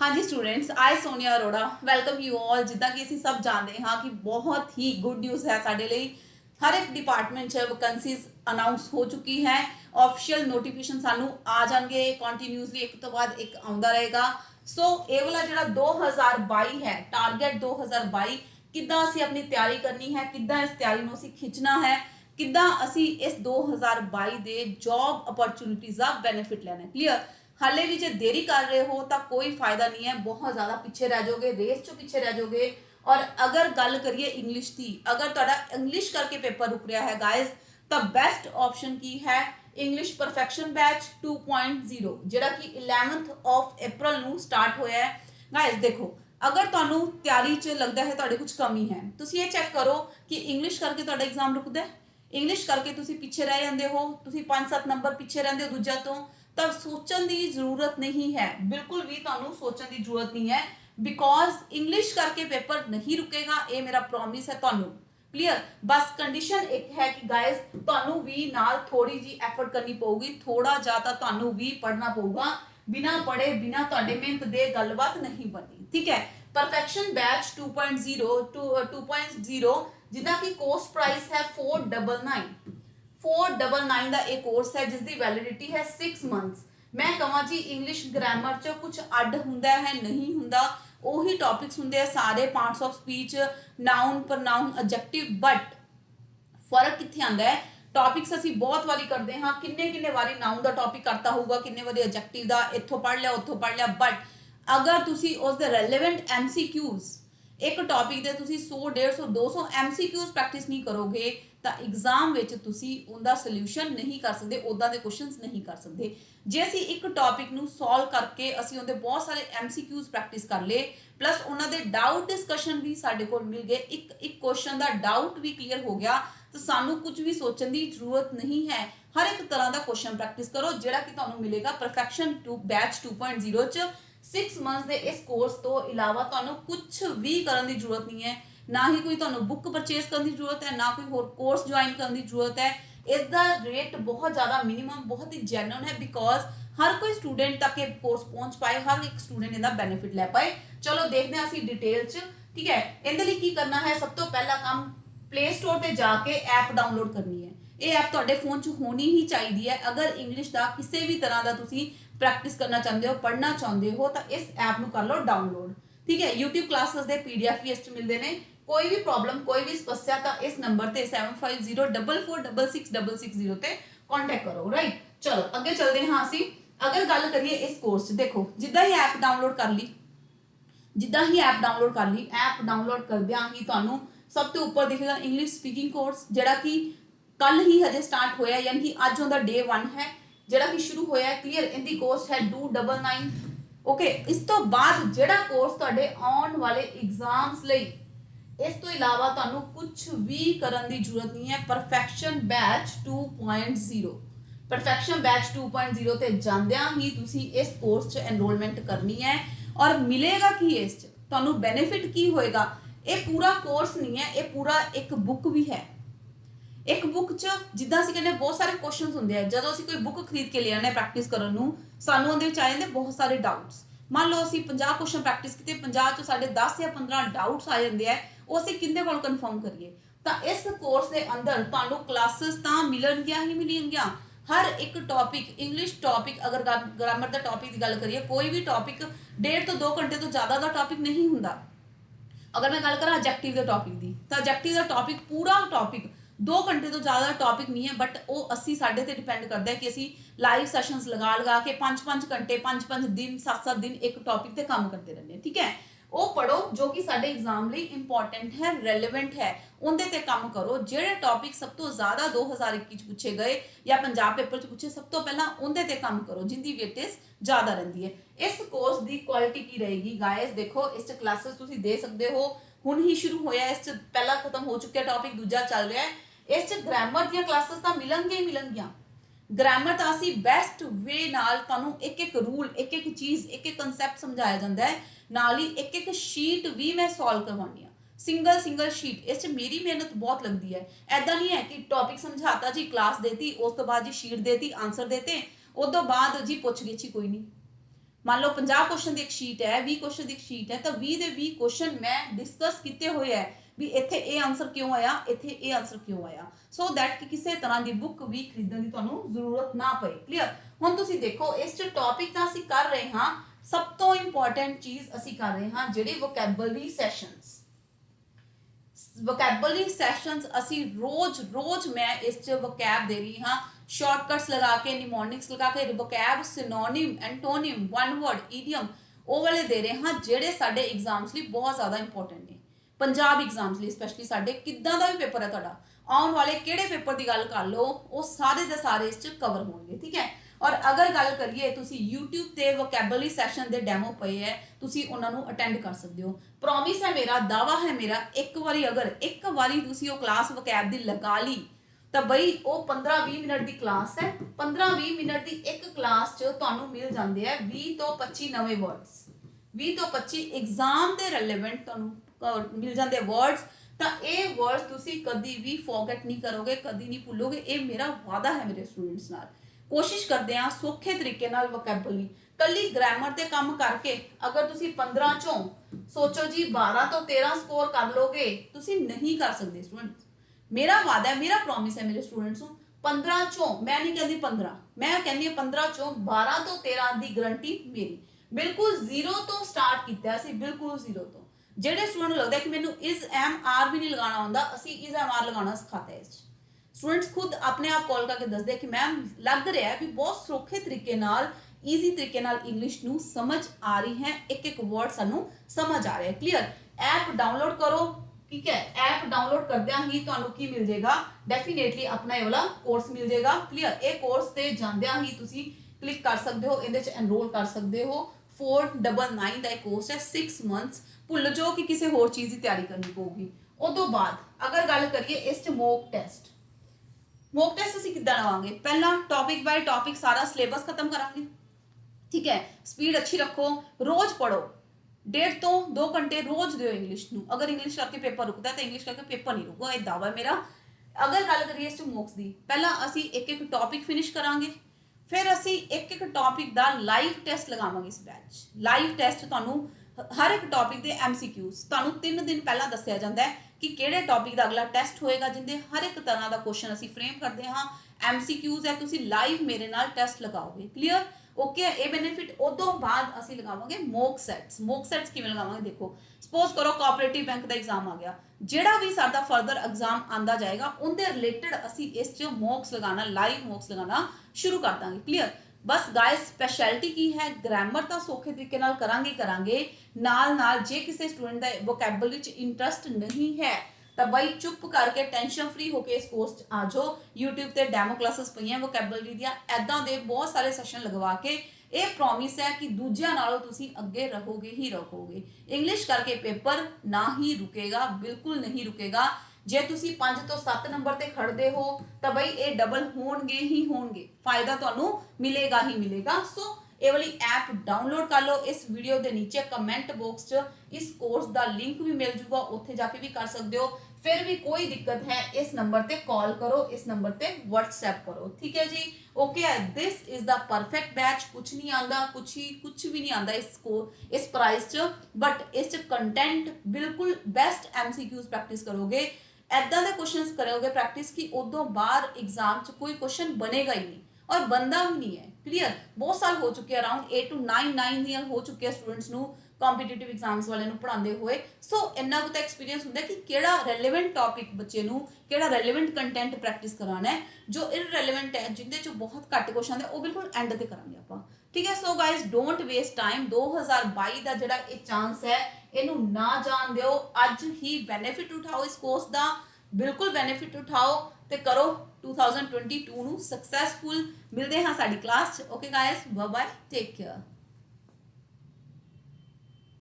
हाँ जी students, I Sonia Arora welcome you all. जिदा कि ਅਸੀਂ सब जानते हाँ कि बहुत ही गुड न्यूज़ है ਸਾਡੇ ਲਈ। हर एक डिपार्टमेंट 'ਚ वैकेंसीज अनाउंस हो चुकी है। ऑफिशियल नोटिफिकेशन सानू आ जाएंगे कंटिन्यूसली, एक तो बाद एक आउंदा रहेगा। सो ये वाला ਜਿਹੜਾ 2022 है टारगेट 2022 ਕਿੱਦਾਂ ਅਸੀਂ ਆਪਣੀ ਤਿਆਰੀ ਕਰਨੀ ਹੈ, ਕਿੱਦਾਂ ਇਸ ਤਿਆਰੀ ਨੂੰ ਅਸੀਂ ਖਿੱਚਣਾ ਹੈ, ਕਿੱਦਾਂ ਅਸੀਂ ਇਸ 2022 ਦੇ ਜੌਬ ਅਪਰਚੂਨਿਟੀਜ਼ ਦਾ ਬੈਨੀਫਿਟ ਲੈਣਾ ਹੈ। ਕਲੀਅਰ? हाले भी जो देरी कर रहे हो तो कोई फायदा नहीं है, बहुत ज्यादा पीछे रह जाओगे, रेस चो पीछे रह जाओगे। और अगर गल करिए इंग्लिश की, अगर तुहाडा इंग्लिश करके पेपर रुक रहा है गाइज, तो बेस्ट ऑप्शन की है इंग्लिश परफेक्शन बैच 2.0 जिहड़ा कि 11 अप्रैल नू स्टार्ट होया है। गाइज देखो, अगर तुहानू तैयारी च लगता है तुहाडे कुछ कमी है, तुसीं ये चेक करो कि इंग्लिश करके तुहाडा एग्जाम रुकदा है। इंग्लिश करके तुसीं पीछे रह जांदे हो, तुसीं 5-7 नंबर पीछे रहिंदे हो दूजा तो तब सोचने की जरूरत नहीं है, बिल्कुल भी तुहानू सोचने की जरूरत नहीं है। बिकॉज इंग्लिश करके पेपर नहीं रुकेगा, ये मेरा प्रॉमिस है तुहानू। क्लियर? बस कंडीशन एक है कि गाइस तुहानू भी नाल थोड़ी जी एफर्ट करनी पऊगी, थोड़ा ज्यादा तुहानू भी पढ़ना पऊगा। बिना पढ़े बिना तुहाडे मेहनत दे गलबात नहीं बनी। ठीक है? परफेक्शन बैच 2.0 जिदा की कोर्स प्राइस है 499 499 ਦਾ ਇਹ ਕੋਰਸ ਹੈ ਜਿਸ ਦੀ ਵੈਲਿਡਿਟੀ ਹੈ 6 ਮੰਥਸ। मैं कहां जी इंग्लिश ग्रामर च कुछ अड हुंदा है नहीं हुंदा, ਉਹੀ टॉपिक्स ਹੁੰਦੇ ਆ ਸਾਰੇ, parts of speech, noun, pronoun, adjective. But फर्क किथे आंदा है, टॉपिक्स ਅਸੀਂ ਬਹੁਤ ਵਾਰੀ ਕਰਦੇ ਹਾਂ, ਕਿੰਨੇ ਵਾਰੀ ਨਾउन ਦਾ ਟੌਪਿਕ ਕਰਤਾ ਹੋਊਗਾ, ਕਿੰਨੇ ਵਾਰੀ ਐਡਜੈਕਟਿਵ ਦਾ, ਇੱਥੋਂ ਪੜ ਲਿਆ ਉੱਥੋਂ ਪੜ ਲਿਆ। ਬਟ ਅਗਰ ਤੁਸੀਂ ਉਸ ਦੇ ਰੈਲੇਵੈਂਟ ਐਮਸੀਕਿਊਜ਼ एक टॉपिक दे तुसी 100 150 200 एमसीक्यूज प्रैक्टिस नहीं करोगे तो एग्जाम विच तुसी उनका सोल्यूशन नहीं कर सकते, उदा दे क्वेश्चंस नहीं कर सकते। जे असी एक टॉपिक नू सॉल्व करके असी उनके बहुत सारे एमसीक्यूज प्रैक्टिस कर ले, प्लस उन्होंने डाउट डिस्कशन भी साडे कोल मिल गए, एक क्वेश्चन का डाउट भी क्लीयर हो गया, तो सानू कुछ भी सोचने की जरूरत नहीं है। हर एक तरह का क्वेश्चन प्रैक्टिस करो जिहड़ा कि तुहानू मिलेगा परफेक्शन बैच 2.0 च 6 मंथ्स के इस कोर्स तो इलावा तुहानू कुछ भी करने की जरूरत नहीं है। ना ही कोई तुहानू बुक परचेज करने की जरूरत है, ना कोई होर कोर्स ज्वाइन करने की जरूरत है। इसका रेट बहुत ज़्यादा मिनिमम, बहुत ही जेन्युइन है, बिकॉज हर कोई स्टूडेंट तक ये कोर्स पहुंच पाए, हर एक स्टूडेंट इसका बेनिफिट ले पाए। चलो देखते हैं असी डिटेल च। ठीक है? इहदे लई की करना है, सब तो पहला काम प्ले स्टोर पर जाके ऐप डाउनलोड करनी है। ये ऐप तुहाडे फोन च होनी ही चाहिए है। अगर इंग्लिश का किसी भी तरह का तुसीं प्रैक्टिस करना चाहते हो, पढ़ना चाहते हो, तो इस ऐप को कर लो डाउनलोड। ठीक है? यूट्यूब क्लासेस के PDF भी इस मिलते हैं। कोई भी प्रॉब्लम, कोई भी समस्या तो इस नंबर से 7504466660 ते कॉन्टेक्ट करो। राइट? चलो अगे चलते हैं। असी अगर गल करिए इस कोर्स, देखो जिदा ही ऐप डाउनलोड कर ली, जिदा ही ऐप डाउनलोड कर ली, ऐप डाउनलोड करदियां ही तुहानू सब तो ऊपर दिखेगा इंग्लिश स्पीकिंग कोर्स, जिहड़ा कि कल ही हजे स्टार्ट होया, यानी कि अज उहदा डे 1 है जिहड़ा कि शुरू होया है। क्लियर? इनकी कॉस्ट है 299। ओके, इस तो बाद जिहड़ा कोर्स तुहाडे आउण वाले एग्जाम्स लई, इस तो इलावा तुहानू कुछ भी करन दी जरूरत नहीं है। परफेक्शन बैच 2.0 परफेक्शन बैच 2.0 ते जांदियां ही तुसी इस कोर्स च एनरोलमेंट करनी है। और मिलेगा की इस च तुहानू बेनिफिट की होएगा, ये पूरा कोर्स नहीं है, ये पूरा एक बुक भी है। एक बुक च जिद्दां असीं कहने बहुत सारे क्वेश्चंस हुंदे आ, जदों असीं कोई बुक खरीद के ले आने प्रैक्टिस करन नूं, सानू उहदे विच आ जांदे बहुत सारे डाउट्स। मान लो असीं 50 क्वेश्चन प्रैक्टिस कीते, 50 चों साडे 10 या 15 डाउट्स आ जांदे आ, ਉਹ ਅਸੀਂ ਕਿੰਦੇ ਕੋਲ ਕਨਫਰਮ ਕਰੀਏ। ਤਾਂ ਇਸ ਕੋਰਸ ਦੇ ਅੰਦਰ ਤੁਹਾਨੂੰ ਕਲਾਸਿਸ ਤਾਂ ਮਿਲਣਗੀਆਂ ਹੀ ਮਿਲਣਗੀਆਂ। ਹਰ ਇੱਕ ਟੌਪਿਕ, ਇੰਗਲਿਸ਼ ਟੌਪਿਕ, ਅਗਰ ਗ੍ਰਾਮਰ ਦਾ ਟੌਪਿਕ ਦੀ ਗੱਲ ਕਰੀਏ, ਕੋਈ ਵੀ ਟੌਪਿਕ 1.5 ਤੋਂ 2 ਘੰਟੇ ਤੋਂ ਜ਼ਿਆਦਾ ਦਾ ਟੌਪਿਕ ਨਹੀਂ ਹੁੰਦਾ। अगर मैं गल करा एडजेक्टिव के टॉपिक की, तो एडजेक्टिव का टॉपिक पूरा टॉपिक 2 घंटे तो ज़्यादा टॉपिक नहीं है, बट वो अस्सी साढ़े ते डिपेंड करता है कि असी लाइव सैशनस लगा के 5-5 घंटे 5-5 दिन 7-7 दिन एक टॉपिक ते काम करते रहने। ठीक है? वो पढ़ो जो कि साडे एग्जाम लिए इंपॉर्टेंट है, रेलिवेंट है, उनदे ते काम करो। जेडे टॉपिक सब तो ज़्यादा 2021 पूछे गए या पंजाब पेपर च पूछे, सब तो पहला उनदे ते काम करो जिंदी वेटेज ज़्यादा रहिंदी है। इस कोर्स की क्वालिटी की रहेगी गाइस, देखो इस क्लासेस तुसी दे सकते हो, हुण ही शुरू होया, इस पहला खत्म हो चुका टॉपिक, दूजा चल रहा है। इस ग्रामर दी क्लासेस तो मिलणगे ही मिलणगियां। ग्रामर तो असी बेस्ट वे नाल तुहानू एक रूल, एक चीज़, एक कंसैप्ट समझाया जाता है, नाल ही एक शीट भी मैं सॉल्व करवानी आ, सिंगल शीट। इस मेरी मेहनत बहुत लगती है। ऐदा नहीं है कि टॉपिक समझाता जी, क्लास देती, उस तो बाद जी शीट देती, आंसर देते, उस तो बाद जी पुछ गिछ ही कोई नहीं। मान लो 50 क्वेश्चन की एक शीट है, 20 क्वेश्चन की एक शीट है, तो 20 ਦੇ 20 क्वेश्चन मैं डिस्कस किए हुए है भी ਇੱਥੇ ਇਹ ਆਨਸਰ ਕਿਉਂ ਆਇਆ, ਇੱਥੇ ਇਹ ਆਨਸਰ ਕਿਉਂ ਆਇਆ, ਸੋ ਦੈਟ ਕਿ ਕਿਸੇ ਤਰ੍ਹਾਂ ਦੀ ਬੁੱਕ ਵੀ ਖਰੀਦਣ ਦੀ ਤੁਹਾਨੂੰ ਜ਼ਰੂਰਤ ਨਾ ਪਏ। ਕਲੀਅਰ। ਹੁਣ ਤੁਸੀਂ ਦੇਖੋ ਇਸ ਚ ਟੌਪਿਕ ਤਾਂ ਅਸੀਂ ਕਰ ਰਹੇ ਹਾਂ, ਸਭ ਤੋਂ ਇੰਪੋਰਟੈਂਟ ਚੀਜ਼ ਅਸੀਂ ਕਰ ਰਹੇ ਹਾਂ ਜਿਹੜੇ ਵੋਕੈਬਲਰੀ ਸੈਸ਼ਨਸ। ਵੋਕੈਬਲਰੀ ਸੈਸ਼ਨਸ ਅਸੀਂ ਰੋਜ਼ ਮੈਂ ਇਸ ਚ ਵੋਕੈਬ ਦੇ ਰਹੀ ਹਾਂ, शॉर्टकट्स लगा के, निमोनिक्स लगा के, vocab, synonym, antonym, one word, idiom ਉਹ ਵਾਲੇ ਦੇ ਰਹੇ ਹਾਂ ਜਿਹੜੇ ਸਾਡੇ ਐਗਜ਼ਾਮਸ ਲਈ ਬਹੁਤ ਜ਼ਿਆਦਾ ਇੰਪੋਰਟੈਂਟ ਨੇ। ਪੰਜਾਬ ਐਗਜ਼ਾਮਸ ਲਈ ਸਪੈਸ਼ਲੀ ਸਾਡੇ ਕਿੱਦਾਂ ਦਾ ਵੀ ਪੇਪਰ ਹੈ ਤੁਹਾਡਾ, ਆਉਣ ਵਾਲੇ ਕਿਹੜੇ ਪੇਪਰ ਦੀ ਗੱਲ ਕਰ ਲਓ, ਉਹ ਸਾਰੇ ਦੇ ਸਾਰੇ ਇਸ ਚ ਕਵਰ ਹੋਣਗੇ। ਠੀਕ ਹੈ। ਔਰ ਅਗਰ ਗੱਲ ਕਰੀਏ ਤੁਸੀਂ YouTube ਤੇ ਵੋਕੈਬਲਰੀ ਸੈਸ਼ਨ ਦੇ ਡੈਮੋ ਪਏ ਹੈ, ਤੁਸੀਂ ਉਹਨਾਂ ਨੂੰ ਅਟੈਂਡ ਕਰ ਸਕਦੇ ਹੋ। ਪ੍ਰੋਮਿਸ ਹੈ ਮੇਰਾ, ਦਾਵਾ ਹੈ ਮੇਰਾ, ਇੱਕ ਵਾਰੀ ਤੁਸੀਂ ਉਹ ਕਲਾਸ ਵੋਕੈਬ ਦੀ ਲਗਾ ਲਈ ਤਾਂ ਬਈ ਉਹ 15-20 ਮਿੰਟ ਦੀ ਕਲਾਸ ਹੈ। 15-20 ਮਿੰਟ ਦੀ ਇੱਕ ਕਲਾਸ 'ਚ ਤੁਹਾਨੂੰ ਮਿਲ ਜਾਂਦੇ ਆ 20 ਤੋਂ 25 ਨਵੇਂ ਵਰਡਸ, 20 ਤੋਂ 25 ਐਗਜ਼ਾਮ ਦੇ ਰਿਲੇਵੈਂਟ ਤੁਹਾਨੂੰ ਮਿਲ ਜਾਂਦੇ ਵਰਡਸ। ਤਾਂ ਇਹ ਵਰਡਸ ਤੁਸੀਂ ਕਦੀ ਵੀ ਫੋਰਗੇਟ ਨਹੀਂ ਕਰੋਗੇ, ਕਦੀ ਨਹੀਂ ਭੁੱਲੋਗੇ। ਇਹ ਮੇਰਾ ਵਾਅਦਾ ਹੈ ਮੇਰੇ ਸਟੂਡੈਂਟਸ ਨਾਲ। ਕੋਸ਼ਿਸ਼ ਕਰਦੇ ਆ ਸੌਖੇ ਤਰੀਕੇ ਨਾਲ ਵੋਕੈਬਲਰੀ, ਕੱਲੀ ਗ੍ਰਾਮਰ ਤੇ ਕੰਮ ਕਰਕੇ ਅਗਰ ਤੁਸੀਂ 15 ਚੋਂ ਸੋਚੋ ਜੀ 12 ਤੋਂ 13 ਸਕੋਰ ਕਰ ਲੋਗੇ, ਤੁਸੀਂ ਨਹੀਂ ਕਰ ਸਕਦੇ ਸਟੂਡੈਂਟਸ। मेरा वादा है, मेरा प्रॉमिस है मेरे स्टूडेंट्स को, 15 चों मैं नहीं कहती 15, मैं कहनी 15 चों 12 तो 13 की गारंटी मेरी। बिल्कुल जीरो तो स्टार्ट किया सी, बिल्कुल जीरो तो। जेडे स्टूडेंट लगता है कि मैंने इज एम आर भी नहीं लगाना आंदा, असी इज एम आर लगाना सिखाते हैं। स्टूडेंट्स खुद अपने आप कॉल करके दसदे कि मैम लग रहा है भी बहुत सौखे तरीके नाल, ईजी तरीके नाल इंग्लिश नू समझ आ रही है, एक वर्ड सानू समझ आ रहा है। क्लियर। ऐप डाउनलोड करो, ठीक है। ऐप डाउनलोड करदे ही तुहानू की मिल जाएगा, डेफिनेटली अपना ये वाला कोर्स मिल जाएगा। क्लियर। ये कोर्स ते जांदे ही तुसी क्लिक कर सकते हो, इहदे च एनरोल कर सकते हो। 499 दा कोर्स है, 6 मंथ्स। भुल जाओ कि किसी होर चीज़ की तैयारी करनी पऊगी। उस तो बाद अगर गल करिए इस च मॉक टेस्ट असीं किद्दां लवांगे, पहला टॉपिक बाय टॉपिक सारा सिलेबस खत्म करांगे। ठीक है। स्पीड अच्छी रखो, रोज पढ़ो, 1.5 ਤੋਂ 2 घंटे रोज ਦਿਓ ਇੰਗਲਿਸ਼ ਨੂੰ। ਅਗਰ ਇੰਗਲਿਸ਼ ਕਰਕੇ ਪੇਪਰ ਰੁਕਦਾ ਤਾਂ ਇੰਗਲਿਸ਼ ਕਰਕੇ ਪੇਪਰ ਨਹੀਂ ਰੁਕੂਗਾ, ਇਹ ਦਾਅਵਾ ਹੈ ਮੇਰਾ। ਅਗਰ ਗੱਲ ਕਰੀਏ ਇਸ ਮੌਕਸ ਦੀ, ਪਹਿਲਾਂ ਅਸੀਂ ਇੱਕ ਟੌਪਿਕ ਫਿਨਿਸ਼ ਕਰਾਂਗੇ, ਫਿਰ ਅਸੀਂ ਇੱਕ ਟੌਪਿਕ ਦਾ ਲਾਈਵ ਟੈਸਟ ਲਗਾਵਾਂਗੇ ਇਸ ਬੈਚ। ਲਾਈਵ ਟੈਸਟ ਤੁਹਾਨੂੰ ਹਰ ਇੱਕ ਟੌਪਿਕ ਦੇ MCQs ਤੁਹਾਨੂੰ 3 ਦਿਨ ਪਹਿਲਾਂ ਦੱਸਿਆ ਜਾਂਦਾ ਹੈ ਕਿ ਕਿਹੜੇ ਟੌਪਿਕ ਦਾ ਅਗਲਾ ਟੈਸਟ ਹੋਏਗਾ, ਜਿੰਦੇ ਹਰ ਇੱਕ ਤਰ੍ਹਾਂ ਦਾ ਕੁਐਸਚਨ ਅਸੀਂ ਫਰੇਮ ਕਰਦੇ ਹਾਂ। MCQs ਹੈ, ਤੁਸੀਂ ਲਾਈਵ ਮੇਰੇ ਨਾਲ ਟੈਸਟ ਲਗਾਓਗੇ। ਕਲੀਅਰ। ओके। ये बेनिफिट उदों बाद असीं लगावांगे मॉक सैट्स किवें लगावांगे, देखो सपोज करो कोऑपरेटिव बैंक का एग्जाम आ गया, जिहड़ा भी साडा फर्दर एग्जाम आंदा जाएगा उनदे रिलेटेड असीं इस च मॉक्स लगाना, लाइव मॉक्स लगाना शुरू कर दांगे। क्लियर। बस गाइस स्पैशलिटी की है, ग्रामर तो सौखे तरीके नाल करांगे नाल जे किसी स्टूडेंट दा वोकैबुलरी च इंटरस्ट नहीं है तो भाई चुप करके टेंशन फ्री होके इस कोर्स आ जाओ। यूट्यूब ते डेमो क्लासेस पईयां वोकैबुलरी दियां, ऐदां दे बहुत सारे सैशन लगवा के ये प्रॉमिस है कि दूजियां नालों तुसीं अगे रहोगे ही रहोगे। इंग्लिश करके पेपर ना ही रुकेगा, बिल्कुल नहीं रुकेगा। जे तुसीं 5 ਤੋਂ 7 नंबर ते खड़दे हो तो भाई ये डबल होणगे ही होणगे, फायदा तुहानूं मिलेगा ही मिलेगा। सो ये वाली ऐप डाउनलोड कर लो। इस वीडियो के नीचे कमेंट बॉक्स च इस कोर्स का लिंक भी मिल जूगा, उत्थे जाके भी कर सकते हो। फिर भी कोई दिक्कत है इस नंबर ते कॉल करो, इस नंबर ते व्हाट्सएप करो। ठीक है जी। Okay. This is the perfect batch. कुछ नहीं आंदा, कुछ भी नहीं आंदा इस प्राइस च, बट इस कंटेंट बिल्कुल बेस्ट MCQs प्रैक्टिस करोगे, ऐदा दे क्वेश्चंस करोगे प्रैक्टिस की उदों बाहर एग्जाम च कोई क्वेश्चन बनेगा ही नहीं और बनता भी नहीं है। क्लियर। बहुत साल हो चुके हैं, अराउंड 8 to 9 हो चुके हैं स्टूडेंट्स नू कॉम्पीटिटिव एग्जाम्स वाले नू पढ़ाते हुए। सो इन्ना कुछ एक्सपीरियंस होंदा कि केड़ा रेलेवेंट टॉपिक बच्चे नू, केड़ा रेलेवेंट कंटेंट प्रैक्टिस कराना है, जो इररेलेवेंट है जिंदे चो बहुत घट क्वेश्चन आते वो बिल्कुल एंड ते करांगे आपां। ठीक है। So guys don't waste time. 2022 का जिहड़ा ये चांस है इनू ना जान दिओ, अज ही बेनिफिट उठाओ इस कोर्स का, बिल्कुल बेनिफिट उठाओ ते करो 2022 नू सक्सैसफुल। मिलते हैं साडी class. Okay guys, bye bye, take care.